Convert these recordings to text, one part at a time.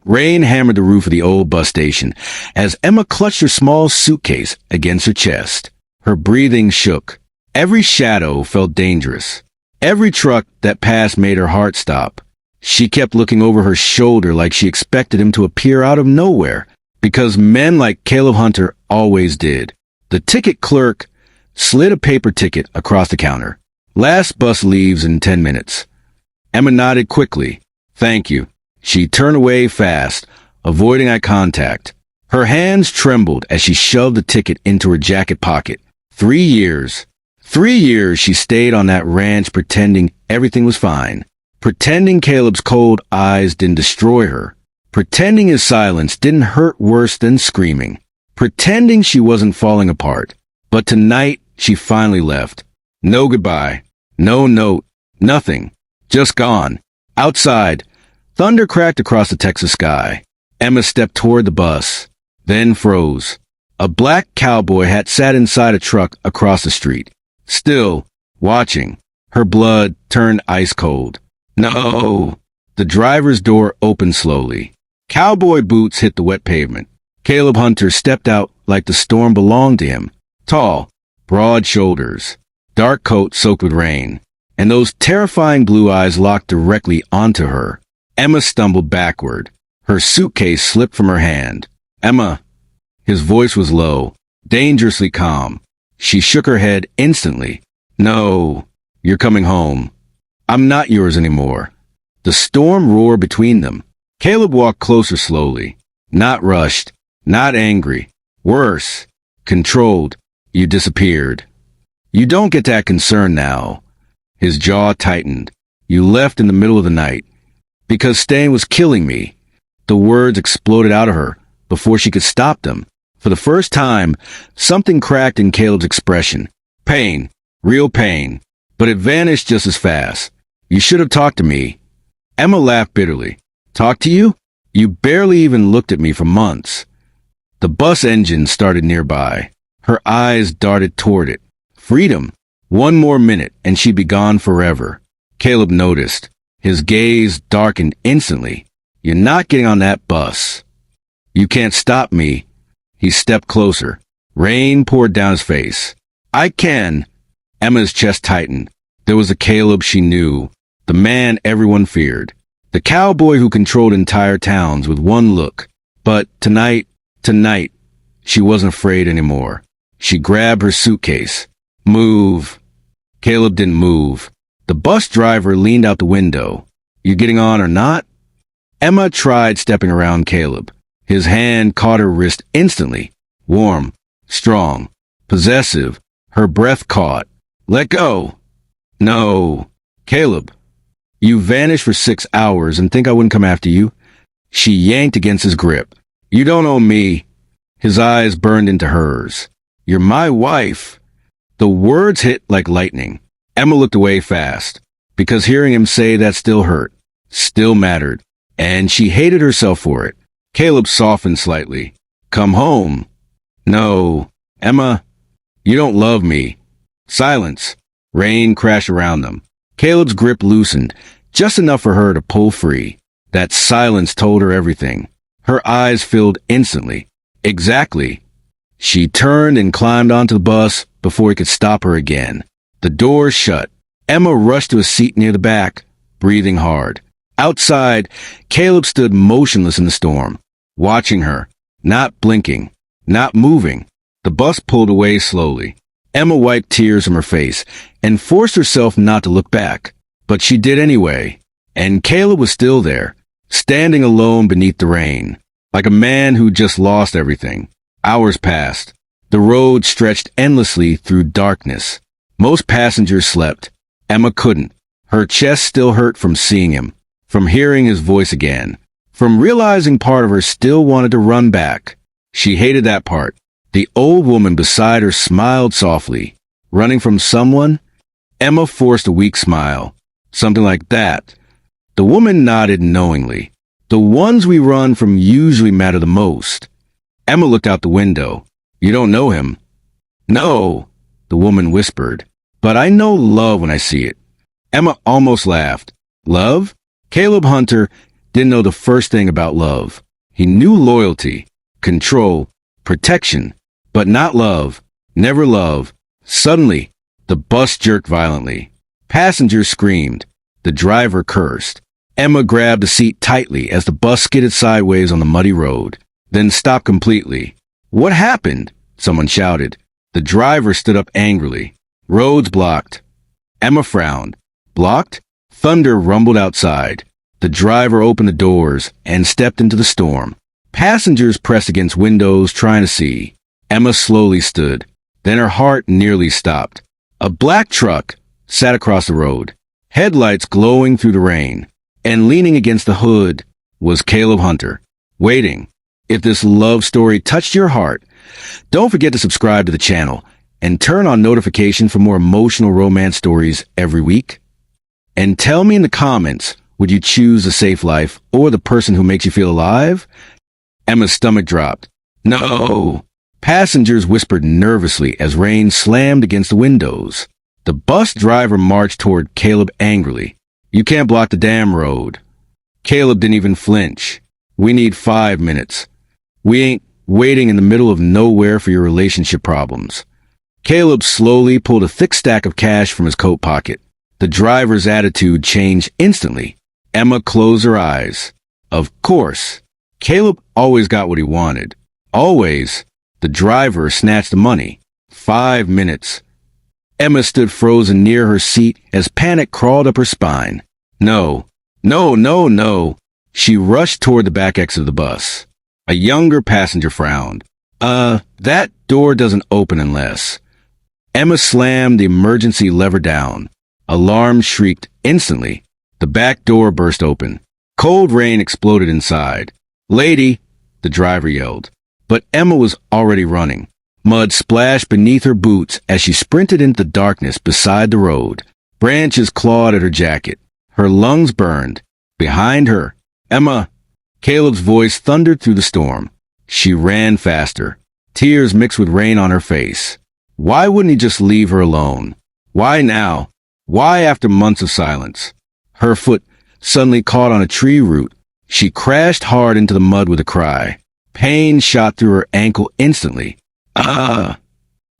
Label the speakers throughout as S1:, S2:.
S1: Rain hammered the roof of the old bus station as Emma clutched her small suitcase against her chest. Her breathing shook. Every shadow felt dangerous. Every truck that passed made her heart stop. She kept looking over her shoulder like she expected him to appear out of nowhere, because men like Caleb Hunter always did. The ticket clerk slid a paper ticket across the counter. Last bus leaves in 10 minutes. Emma nodded quickly. Thank you. She turned away fast, avoiding eye contact. Her hands trembled as she shoved the ticket into her jacket pocket. 3 years. 3 years she stayed on that ranch pretending everything was fine. Pretending Caleb's cold eyes didn't destroy her. Pretending his silence didn't hurt worse than screaming. Pretending she wasn't falling apart. But tonight, she finally left. No goodbye. No note. Nothing. Just gone. Outside, thunder cracked across the Texas sky. Emma stepped toward the bus, then froze. A black cowboy had sat inside a truck across the street. Still, watching. Her blood turned ice cold. No! The driver's door opened slowly. Cowboy boots hit the wet pavement. Caleb Hunter stepped out like the storm belonged to him. Tall, broad shoulders, dark coat soaked with rain, and those terrifying blue eyes locked directly onto her. Emma stumbled backward. Her suitcase slipped from her hand. Emma! His voice was low, dangerously calm. She shook her head instantly. No, you're coming home. I'm not yours anymore. The storm roared between them. Caleb walked closer slowly. Not rushed, not angry. Worse, controlled. You disappeared. You don't get that concerned now. His jaw tightened. You left in the middle of the night. Because staying was killing me. The words exploded out of her before she could stop them. For the first time, something cracked in Caleb's expression. Pain. Real pain. But it vanished just as fast. You should have talked to me. Emma laughed bitterly. Talk to you? You barely even looked at me for months. The bus engine started nearby. Her eyes darted toward it. Freedom. One more minute and she'd be gone forever. Caleb noticed. His gaze darkened instantly. You're not getting on that bus. You can't stop me. He stepped closer. Rain poured down his face. I can. Emma's chest tightened. There was a Caleb she knew. The man everyone feared. The cowboy who controlled entire towns with one look. But tonight, she wasn't afraid anymore. She grabbed her suitcase. Move. Caleb didn't move. The bus driver leaned out the window. You getting on or not? Emma tried stepping around Caleb. His hand caught her wrist instantly. Warm, strong, possessive. Her breath caught. Let go. No. Caleb. You vanished for 6 hours and think I wouldn't come after you? She yanked against his grip. You don't own me. His eyes burned into hers. You're my wife. The words hit like lightning. Emma looked away fast, because hearing him say that still hurt, still mattered, and she hated herself for it. Caleb softened slightly. Come home. No. Emma, you don't love me. Silence. Rain crashed around them. Caleb's grip loosened, just enough for her to pull free. That silence told her everything. Her eyes filled instantly. Exactly. She turned and climbed onto the bus before he could stop her again. The door shut. Emma rushed to a seat near the back, breathing hard. Outside, Caleb stood motionless in the storm, watching her, not blinking, not moving. The bus pulled away slowly. Emma wiped tears from her face and forced herself not to look back. But she did anyway. And Caleb was still there, standing alone beneath the rain, like a man who just lost everything. Hours passed. The road stretched endlessly through darkness. Most passengers slept. Emma couldn't. Her chest still hurt from seeing him, from hearing his voice again, from realizing part of her still wanted to run back. She hated that part. The old woman beside her smiled softly. Running from someone? Emma forced a weak smile. Something like that. The woman nodded knowingly. The ones we run from usually matter the most. Emma looked out the window. You don't know him. No, the woman whispered. But I know love when I see it. Emma almost laughed. Love? Caleb Hunter didn't know the first thing about love. He knew loyalty, control, protection, but not love, never love. Suddenly, the bus jerked violently. Passengers screamed. The driver cursed. Emma grabbed the seat tightly as the bus skidded sideways on the muddy road, then stopped completely. "What happened?" someone shouted. The driver stood up angrily. "Roads blocked." Emma frowned. "Blocked?" Thunder rumbled outside. The driver opened the doors and stepped into the storm. Passengers pressed against windows trying to see. Emma slowly stood. Then her heart nearly stopped. A black truck sat across the road, headlights glowing through the rain, and leaning against the hood was Caleb Hunter, waiting. If this love story touched your heart, don't forget to subscribe to the channel and turn on notifications for more emotional romance stories every week. And tell me in the comments, would you choose the safe life or the person who makes you feel alive? Emma's stomach dropped. "No!" Passengers whispered nervously as rain slammed against the windows. The bus driver marched toward Caleb angrily. "You can't block the damn road." Caleb didn't even flinch. "We need 5 minutes. We ain't waiting in the middle of nowhere for your relationship problems." Caleb slowly pulled a thick stack of cash from his coat pocket. The driver's attitude changed instantly. Emma closed her eyes. Of course. Caleb always got what he wanted. Always. The driver snatched the money. 5 minutes. Emma stood frozen near her seat as panic crawled up her spine. No. No, no, no. She rushed toward the back exit of the bus. A younger passenger frowned. That door doesn't open unless... Emma slammed the emergency lever down. Alarm shrieked instantly. The back door burst open. Cold rain exploded inside. "Lady!" the driver yelled. But Emma was already running. Mud splashed beneath her boots as she sprinted into the darkness beside the road. Branches clawed at her jacket. Her lungs burned. Behind her, "Emma!" Caleb's voice thundered through the storm. She ran faster. Tears mixed with rain on her face. Why wouldn't he just leave her alone? Why now? Why after months of silence? Her foot suddenly caught on a tree root. She crashed hard into the mud with a cry. Pain shot through her ankle instantly. Ah!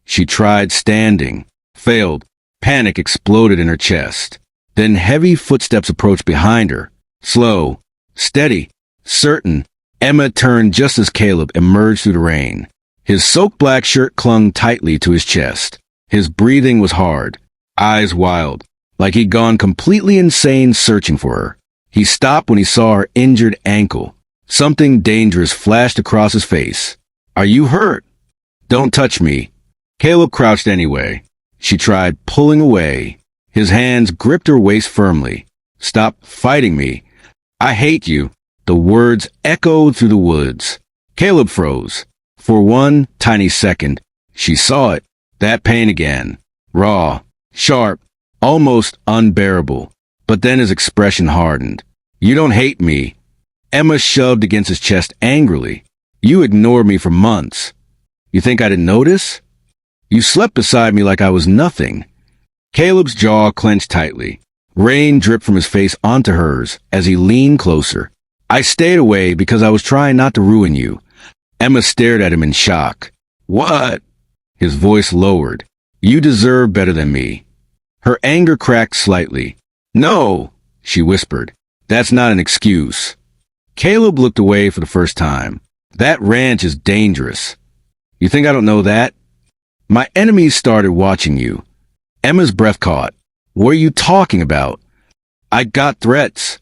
S1: She tried standing. Failed. Panic exploded in her chest. Then heavy footsteps approached behind her. Slow. Steady. Certain. Emma turned just as Caleb emerged through the rain. His soaked black shirt clung tightly to his chest. His breathing was hard. Eyes wild. Like he'd gone completely insane searching for her. He stopped when he saw her injured ankle. Something dangerous flashed across his face. "Are you hurt?" "Don't touch me." Caleb crouched anyway. She tried pulling away. His hands gripped her waist firmly. "Stop fighting me. I hate you." The words echoed through the woods. Caleb froze. For one tiny second, she saw it. That pain again. Raw, sharp, almost unbearable. But then his expression hardened. "You don't hate me." Emma shoved against his chest angrily. "You ignored me for months. You think I didn't notice? You slept beside me like I was nothing." Caleb's jaw clenched tightly. Rain dripped from his face onto hers as he leaned closer. "I stayed away because I was trying not to ruin you." Emma stared at him in shock. "What?" His voice lowered. "You deserve better than me." Her anger cracked slightly. "No," she whispered. "That's not an excuse." Caleb looked away for the first time. "That ranch is dangerous." "You think I don't know that?" "My enemies started watching you." Emma's breath caught. "What are you talking about?" "I got threats."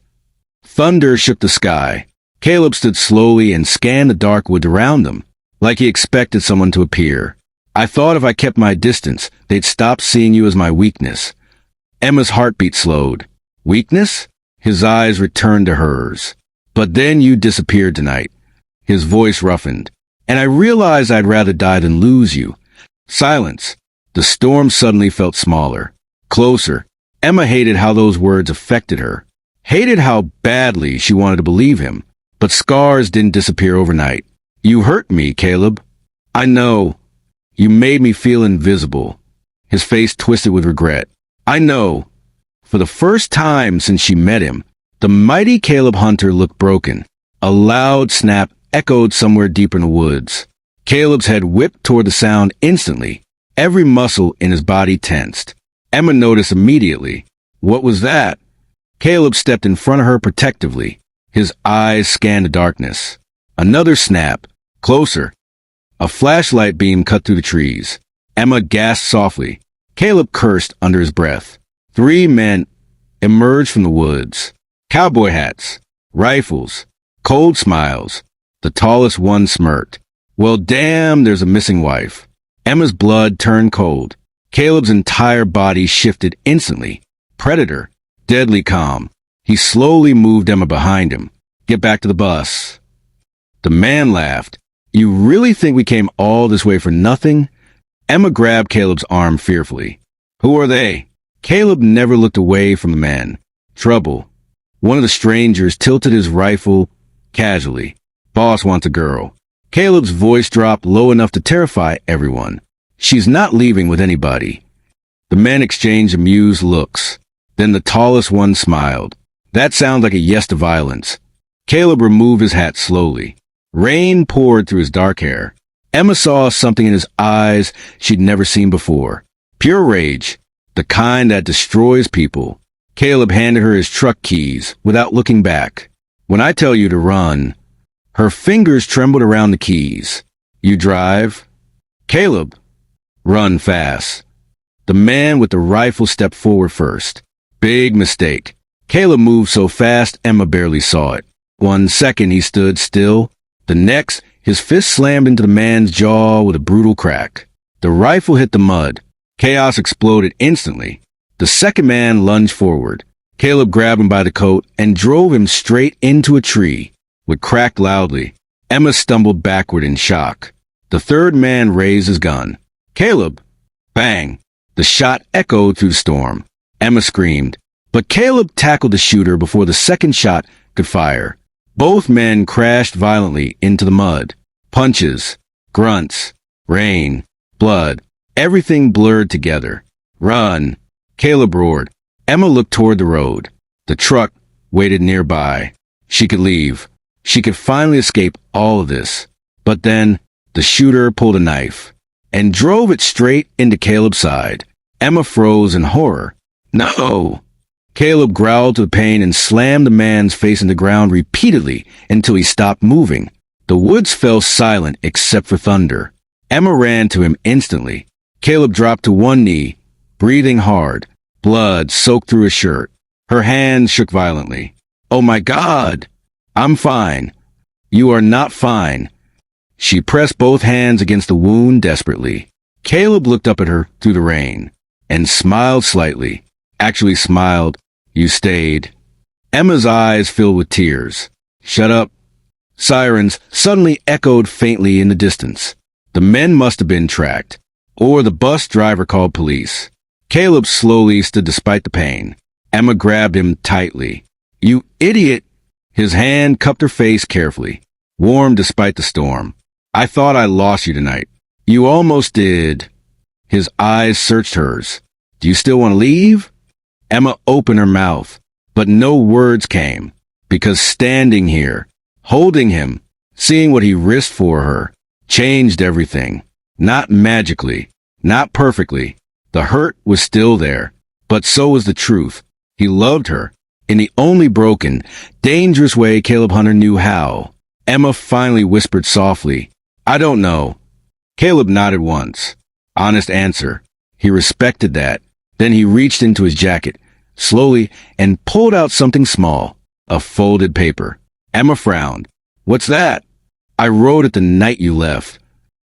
S1: Thunder shook the sky. Caleb stood slowly and scanned the dark woods around them, like he expected someone to appear. "I thought if I kept my distance, they'd stop seeing you as my weakness." Emma's heartbeat slowed. "Weakness?" His eyes returned to hers. "But then you disappeared tonight." His voice roughened. "And I realized I'd rather die than lose you." Silence. The storm suddenly felt smaller. Closer. Emma hated how those words affected her. Hated how badly she wanted to believe him. But scars didn't disappear overnight. "You hurt me, Caleb." "I know. You made me feel invisible." His face twisted with regret. "I know." For the first time since she met him, The mighty Caleb Hunter looked broken. A loud snap echoed somewhere deep in the woods. Caleb's head whipped toward the sound instantly. Every muscle in his body tensed. Emma noticed immediately. What was that? Caleb stepped in front of her protectively. His eyes scanned the darkness. Another snap. Closer. A flashlight beam cut through the trees. Emma gasped softly. Caleb cursed under his breath. 3 men emerged from the woods. Cowboy hats. Rifles. Cold smiles. The tallest one smirked. Well, damn, there's a missing wife. Emma's blood turned cold. Caleb's entire body shifted instantly. Predator. Deadly calm. He slowly moved Emma behind him. Get back to the bus. The man laughed. You really think we came all this way for nothing? Emma grabbed Caleb's arm fearfully. Who are they? Caleb never looked away from the man. Trouble. One of the strangers tilted his rifle casually. Boss wants a girl. Caleb's voice dropped low enough to terrify everyone. She's not leaving with anybody. The men exchanged amused looks. Then the tallest one smiled. That sounds like a yes to violence. Caleb removed his hat slowly. Rain poured through his dark hair. Emma saw something in his eyes she'd never seen before. Pure rage. The kind that destroys people. Caleb handed her his truck keys without looking back. When I tell you to run, her fingers trembled around the keys. You drive? Caleb. Run fast. The man with the rifle stepped forward first. Big mistake. Caleb moved so fast Emma barely saw it. 1 second he stood still. The next, his fist slammed into the man's jaw with a brutal crack. The rifle hit the mud. Chaos exploded instantly. The second man lunged forward. Caleb grabbed him by the coat and drove him straight into a tree. It cracked loudly. Emma stumbled backward in shock. The third man raised his gun. Caleb! Bang! The shot echoed through the storm. Emma screamed. But Caleb tackled the shooter before the second shot could fire. Both men crashed violently into the mud. Punches, grunts, rain, blood. Everything blurred together. Run! Caleb roared. Emma looked toward the road. The truck waited nearby. She could leave. She could finally escape all of this. But then, the shooter pulled a knife and drove it straight into Caleb's side. Emma froze in horror. No! Caleb growled with pain and slammed the man's face into the ground repeatedly until he stopped moving. The woods fell silent except for thunder. Emma ran to him instantly. Caleb dropped to one knee, breathing hard. Blood soaked through his shirt. Her hands shook violently. Oh my God! I'm fine. You are not fine. She pressed both hands against the wound desperately. Caleb looked up at her through the rain and smiled slightly. Actually smiled. You stayed. Emma's eyes filled with tears. Shut up. Sirens suddenly echoed faintly in the distance. The men must have been tracked. Or the bus driver called police. Caleb slowly stood despite the pain. Emma grabbed him tightly. You idiot! His hand cupped her face carefully, warm despite the storm. I thought I lost you tonight. You almost did. His eyes searched hers. Do you still want to leave? Emma opened her mouth, but no words came, because standing here, holding him, seeing what he risked for her, changed everything. Not magically, not perfectly. The hurt was still there, but so was the truth. He loved her, in the only broken, dangerous way Caleb Hunter knew how. Emma finally whispered softly, I don't know. Caleb nodded once. Honest answer. He respected that. Then he reached into his jacket, slowly, and pulled out something small, a folded paper. Emma frowned. What's that? I wrote it the night you left.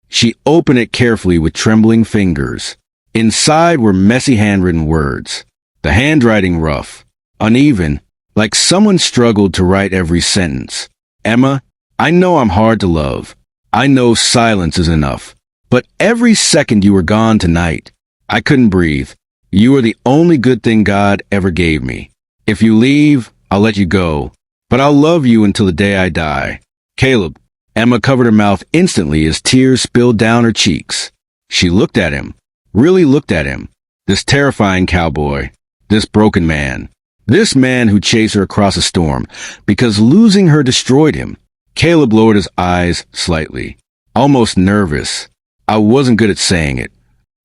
S1: She opened it carefully with trembling fingers. Inside were messy handwritten words. The handwriting rough, uneven, like someone struggled to write every sentence. Emma, I know I'm hard to love. I know silence is enough. But every second you were gone tonight, I couldn't breathe. You are the only good thing God ever gave me. If you leave, I'll let you go. But I'll love you until the day I die. Caleb. Emma covered her mouth instantly as tears spilled down her cheeks. She looked at him. Really looked at him. This terrifying cowboy. This broken man. This man who chased her across a storm, because losing her destroyed him. Caleb lowered his eyes slightly, almost nervous. I wasn't good at saying it.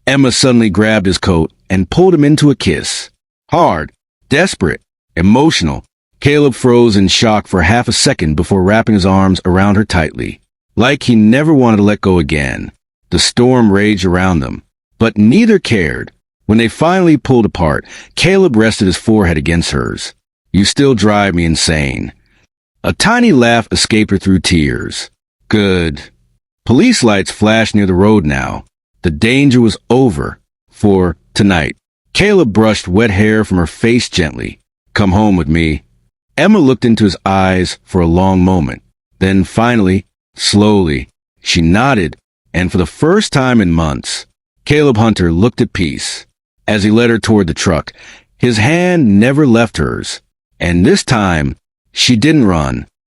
S1: Emma suddenly grabbed his coat and pulled him into a kiss. Hard, desperate, emotional. Caleb froze in shock for half a second before wrapping his arms around her tightly, like he never wanted to let go again. The storm raged around them, but neither cared. When they finally pulled apart, Caleb rested his forehead against hers. You still drive me insane. A tiny laugh escaped her through tears. Good. Police lights flashed near the road now. The danger was over. For tonight. Caleb brushed wet hair from her face gently. Come home with me. Emma looked into his eyes for a long moment. Then finally, slowly, she nodded, and for the first time in months, Caleb Hunter looked at peace. As he led her toward the truck, his hand never left hers. And this time, she didn't run.